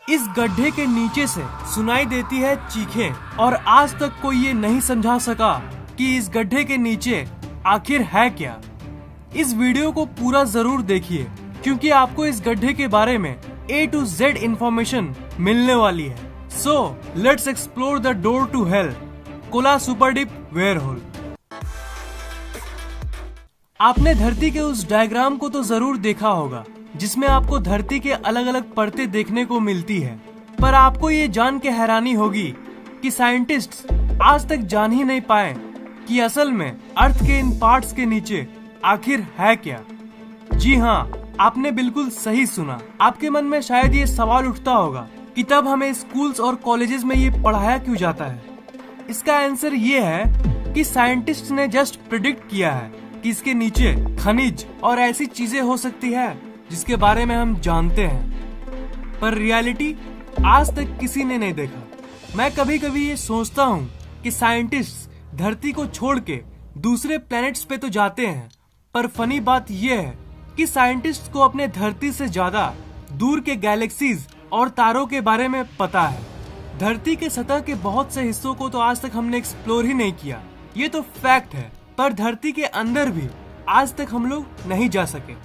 इस गड्ढे के नीचे से सुनाई देती है चीखें और आज तक कोई ये नहीं समझा सका कि इस गड्ढे के नीचे आखिर है क्या। इस वीडियो को पूरा जरूर देखिए क्योंकि आपको इस गड्ढे के बारे में A to Z इंफॉर्मेशन मिलने वाली है। So let's explore the door to hell, Kola super deep bore hole. आपने धरती के उस डायग्राम को तो जरूर देखा होगा जिसमें आपको धरती के अलग अलग परतें देखने को मिलती है, पर आपको ये जान के हैरानी होगी कि साइंटिस्ट्स आज तक जान ही नहीं पाए कि असल में अर्थ के इन पार्ट्स के नीचे आखिर है क्या। जी हाँ, आपने बिल्कुल सही सुना। आपके मन में शायद ये सवाल उठता होगा कि तब हमें स्कूल्स और कॉलेजेस में ये पढ़ाया क्यों जाता है। इसका आंसर ये है कि साइंटिस्ट ने जस्ट प्रिडिक्ट किया है कि इसके नीचे खनिज और ऐसी चीजें हो सकती है जिसके बारे में हम जानते हैं, पर रियलिटी आज तक किसी ने नहीं देखा। मैं कभी कभी ये सोचता हूँ कि साइंटिस्ट्स धरती को छोड़ के दूसरे प्लैनेट्स पे तो जाते हैं, पर फनी बात ये है कि साइंटिस्ट को अपने धरती से ज्यादा दूर के गैलेक्सीज और तारों के बारे में पता है। धरती के सतह के बहुत से हिस्सों को तो आज तक हमने एक्सप्लोर ही नहीं किया, ये तो फैक्ट है, पर धरती के अंदर भी आज तक हम लोग नहीं जा सके।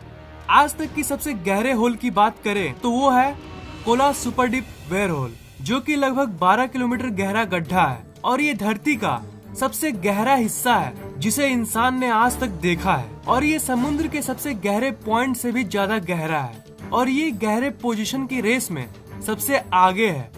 आज तक की सबसे गहरे होल की बात करें तो वो है Kola super deep bore hole, जो कि लगभग 12 किलोमीटर गहरा गड्ढा है और ये धरती का सबसे गहरा हिस्सा है जिसे इंसान ने आज तक देखा है। और ये समुद्र के सबसे गहरे पॉइंट से भी ज्यादा गहरा है और ये गहरे पोजीशन की रेस में सबसे आगे है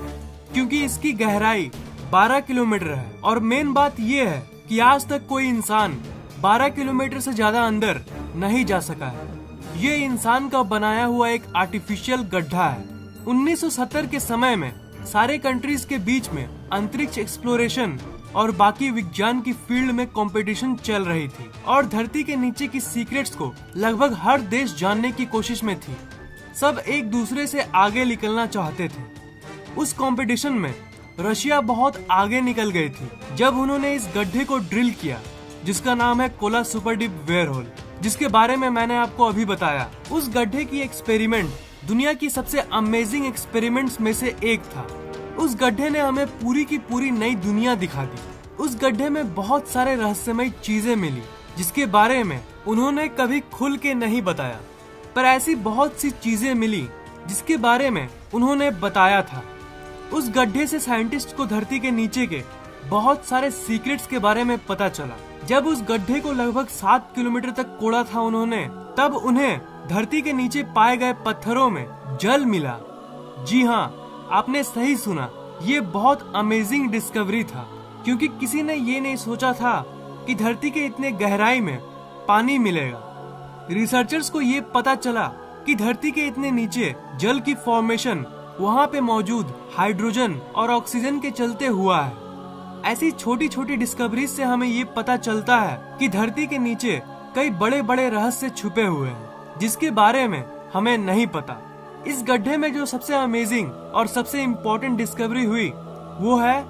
क्योंकि इसकी गहराई 12 किलोमीटर है। और मेन बात ये है कि आज तक कोई इंसान 12 किलोमीटर से ज्यादा अंदर नहीं जा सका है। ये इंसान का बनाया हुआ एक आर्टिफिशियल गड्ढा है। 1970 के समय में सारे कंट्रीज के बीच में अंतरिक्ष एक्सप्लोरेशन और बाकी विज्ञान की फील्ड में कंपटीशन चल रही थी और धरती के नीचे की सीक्रेट्स को लगभग हर देश जानने की कोशिश में थी। सब एक दूसरे से आगे निकलना चाहते थे। उस कंपटीशन में रशिया बहुत आगे निकल गई थी जब उन्होंने इस गड्ढे को ड्रिल किया जिसका नाम है Kola super deep bore hole, जिसके बारे में मैंने आपको अभी बताया। उस गड्ढे की एक्सपेरिमेंट दुनिया की सबसे अमेजिंग एक्सपेरिमेंट्स में से एक था। उस गड्ढे ने हमें पूरी की पूरी नई दुनिया दिखा दी। उस गड्ढे में बहुत सारे रहस्यमय चीजें मिली जिसके बारे में उन्होंने कभी खुल के नहीं बताया, पर ऐसी बहुत सी चीजें मिली जिसके बारे में उन्होंने बताया था। उस गड्ढे से साइंटिस्ट को धरती के नीचे के बहुत सारे सीक्रेट्स के बारे में पता चला। जब उस गड्ढे को लगभग 7 किलोमीटर तक कोड़ा था उन्होंने, तब उन्हें धरती के नीचे पाए गए पत्थरों में जल मिला। जी हाँ, आपने सही सुना, ये बहुत अमेजिंग डिस्कवरी था क्योंकि किसी ने ये नहीं सोचा था कि धरती के इतने गहराई में पानी मिलेगा। रिसर्चर्स को ये पता चला कि धरती के इतने नीचे जल की फॉर्मेशन वहाँ पे मौजूद हाइड्रोजन और ऑक्सीजन के चलते हुआ है। ऐसी छोटी छोटी डिस्कवरीज से हमें ये पता चलता है कि धरती के नीचे कई बड़े बड़े रहस्य छुपे हुए हैं जिसके बारे में हमें नहीं पता। इस गड्ढे में जो सबसे अमेजिंग और सबसे इम्पोर्टेंट डिस्कवरी हुई वो है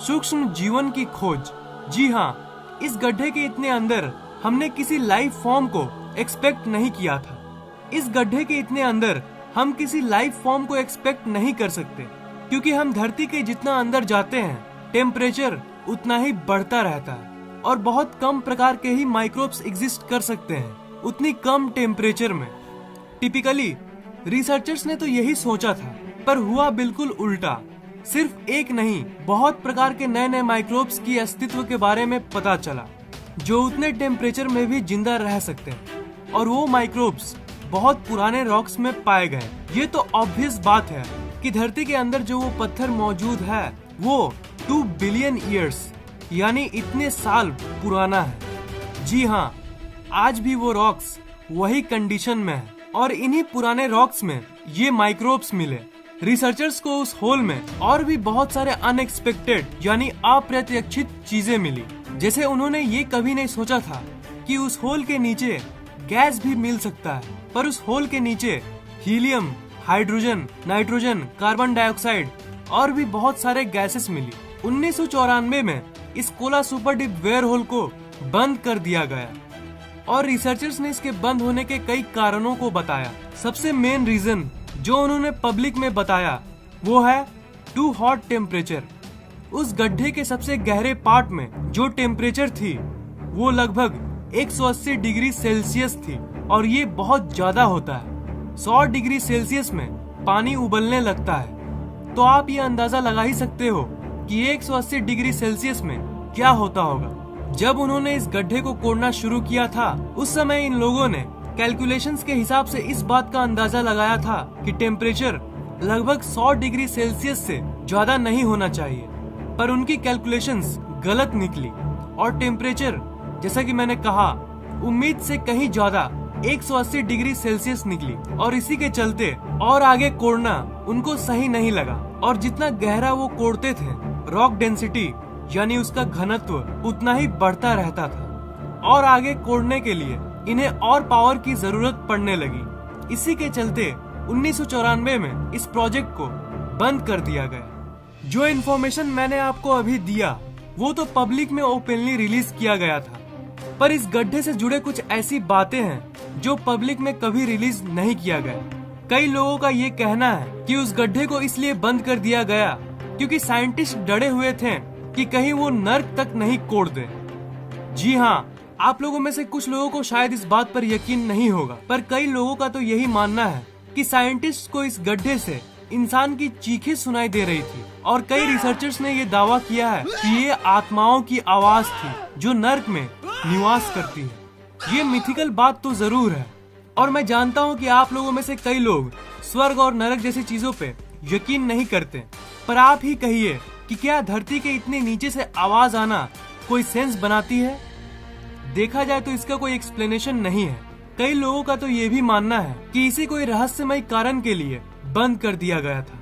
सूक्ष्म जीवन की खोज। जी हाँ, इस गड्ढे के इतने अंदर हमने किसी लाइफ फॉर्म को एक्सपेक्ट नहीं किया था। इस गड्ढे के इतने अंदर हम किसी लाइफ फॉर्म को एक्सपेक्ट नहीं कर सकते क्योंकि हम धरती के जितना अंदर जाते हैं टेम्परेचर उतना ही बढ़ता रहता है और बहुत कम प्रकार के ही माइक्रोब्स एग्जिस्ट कर सकते हैं उतनी कम टेम्परेचर में। टिपिकली रिसर्चर्स ने तो यही सोचा था, पर हुआ बिल्कुल उल्टा। सिर्फ एक नहीं, बहुत प्रकार के नए नए माइक्रोब्स की अस्तित्व के बारे में पता चला जो उतने टेम्परेचर में भी जिंदा रह सकते हैं और वो माइक्रोब्स बहुत पुराने रॉक्स में पाए गए। ये तो ऑब्वियस बात है कि धरती के अंदर जो वो पत्थर मौजूद है वो 2 बिलियन ईयर्स यानी इतने साल पुराना है। जी हाँ, आज भी वो रॉक्स वही कंडीशन में है और इन्हीं पुराने रॉक्स में ये माइक्रोब्स मिले। रिसर्चर्स को उस होल में और भी बहुत सारे अनएक्सपेक्टेड यानी अप्रत्याशित चीजें मिली, जैसे उन्होंने ये कभी नहीं सोचा था कि उस होल के नीचे गैस भी मिल सकता है, पर उस होल के नीचे helium, hydrogen, nitrogen, carbon dioxide और भी बहुत सारे गैसेस मिली। 1994 में इस Kola super deep bore hole को बंद कर दिया गया और रिसर्चर्स ने इसके बंद होने के कई कारणों को बताया। सबसे मेन रीजन जो उन्होंने पब्लिक में बताया वो है टू हॉट टेम्परेचर। उस गड्ढे के सबसे गहरे पार्ट में जो टेम्परेचर थी वो लगभग 180 डिग्री सेल्सियस थी और ये बहुत ज्यादा होता है। 100 डिग्री सेल्सियस में पानी उबलने लगता है, तो आप ये अंदाजा लगा ही सकते हो कि 180 डिग्री सेल्सियस में क्या होता होगा। जब उन्होंने इस गड्ढे को कोड़ना शुरू किया था उस समय इन लोगों ने कैलकुलेशंस के हिसाब से इस बात का अंदाजा लगाया था कि टेम्परेचर लगभग 100 डिग्री सेल्सियस से ज्यादा नहीं होना चाहिए, पर उनकी कैलकुलेशंस गलत निकली और टेम्परेचर जैसा कि मैंने कहा उम्मीद से कहीं ज्यादा 180 डिग्री सेल्सियस निकली और इसी के चलते और आगे कोड़ना उनको सही नहीं लगा और जितना गहरा वो कोड़ते थे रॉक डेंसिटी यानी उसका घनत्व उतना ही बढ़ता रहता था और आगे कोड़ने के लिए इन्हें और पावर की जरूरत पड़ने लगी। इसी के चलते 1994 में इस प्रोजेक्ट को बंद कर दिया गया। जो इन्फॉर्मेशन मैंने आपको अभी दिया वो तो पब्लिक में ओपनली रिलीज किया गया था, पर इस गड्ढे से जुड़े कुछ ऐसी बातें हैं जो पब्लिक में कभी रिलीज नहीं किया गया। कई लोगों का ये कहना है कि उस गड्ढे को इसलिए बंद कर दिया गया क्योंकि साइंटिस्ट डरे हुए थे कि कहीं वो नर्क तक नहीं कोड़ दे। जी हाँ, आप लोगों में से कुछ लोगों को शायद इस बात पर यकीन नहीं होगा, पर कई लोगों का तो यही मानना है कि साइंटिस्ट को इस गड्ढे से इंसान की चीखें सुनाई दे रही थी और कई रिसर्चर्स ने ये दावा किया है कि ये आत्माओं की आवाज थी जो नर्क में निवास करती है। ये मिथिकल बात तो जरूर है और मैं जानता हूँ कि आप लोगों में से कई लोग स्वर्ग और नरक जैसी चीजों पे यकीन नहीं करते, पर आप ही कहिए कि क्या धरती के इतने नीचे से आवाज आना कोई सेंस बनाती है? देखा जाए तो इसका कोई एक्सप्लेनेशन नहीं है। कई लोगों का तो ये भी मानना है कि इसी कोई रहस्यमय कारण के लिए बंद कर दिया गया था।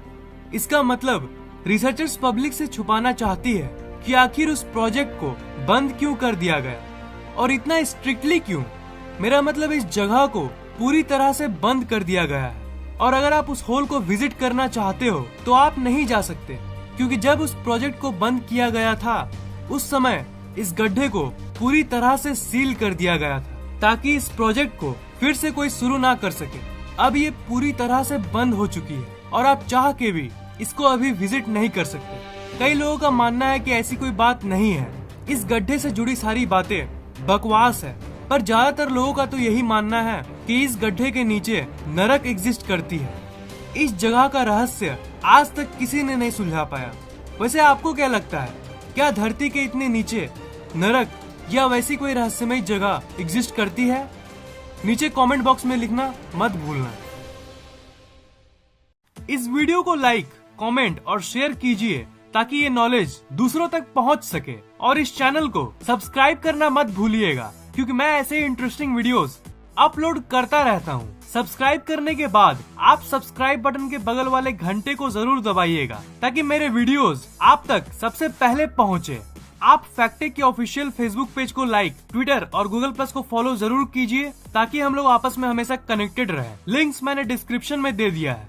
इसका मतलब रिसर्चर्स पब्लिक से छुपाना चाहती है कि आखिर उस प्रोजेक्ट को बंद क्यों कर दिया गया और इतना स्ट्रिक्टली क्यों। मेरा मतलब इस जगह को पूरी तरह से बंद कर दिया गया है और अगर आप उस होल को विजिट करना चाहते हो तो आप नहीं जा सकते, क्योंकि जब उस प्रोजेक्ट को बंद किया गया था उस समय इस गड्ढे को पूरी तरह से सील कर दिया गया था ताकि इस प्रोजेक्ट को फिर से कोई शुरू ना कर सके। अब ये पूरी तरह से बंद हो चुकी है और आप चाह के भी इसको अभी विजिट नहीं कर सकते। कई लोगों का मानना है कि ऐसी कोई बात नहीं है, इस गड्ढे से जुड़ी सारी बातें बकवास है, पर ज्यादातर लोगों का तो यही मानना है कि इस गड्ढे के नीचे नरक एग्जिस्ट करती है। इस जगह का रहस्य आज तक किसी ने नहीं सुलझा पाया। वैसे आपको क्या लगता है, क्या धरती के इतने नीचे नरक या वैसी कोई रहस्यमय जगह एग्जिस्ट करती है? नीचे कमेंट बॉक्स में लिखना मत भूलना। इस वीडियो को लाइक, कमेंट और शेयर कीजिए ताकि ये नॉलेज दूसरों तक पहुंच सके और इस चैनल को सब्सक्राइब करना मत भूलिएगा क्योंकि मैं ऐसे इंटरेस्टिंग वीडियोस अपलोड करता रहता हूँ। सब्सक्राइब करने के बाद आप सब्सक्राइब बटन के बगल वाले घंटे को जरूर दबाइएगा ताकि मेरे वीडियोस आप तक सबसे पहले पहुँचे। आप फैक्टेक के ऑफिशियल फेसबुक पेज को लाइक, ट्विटर और गूगल प्लस को फॉलो जरूर कीजिए ताकि हम लोग आपस में हमेशा कनेक्टेड रहें। लिंक्स मैंने डिस्क्रिप्शन में दे दिया है।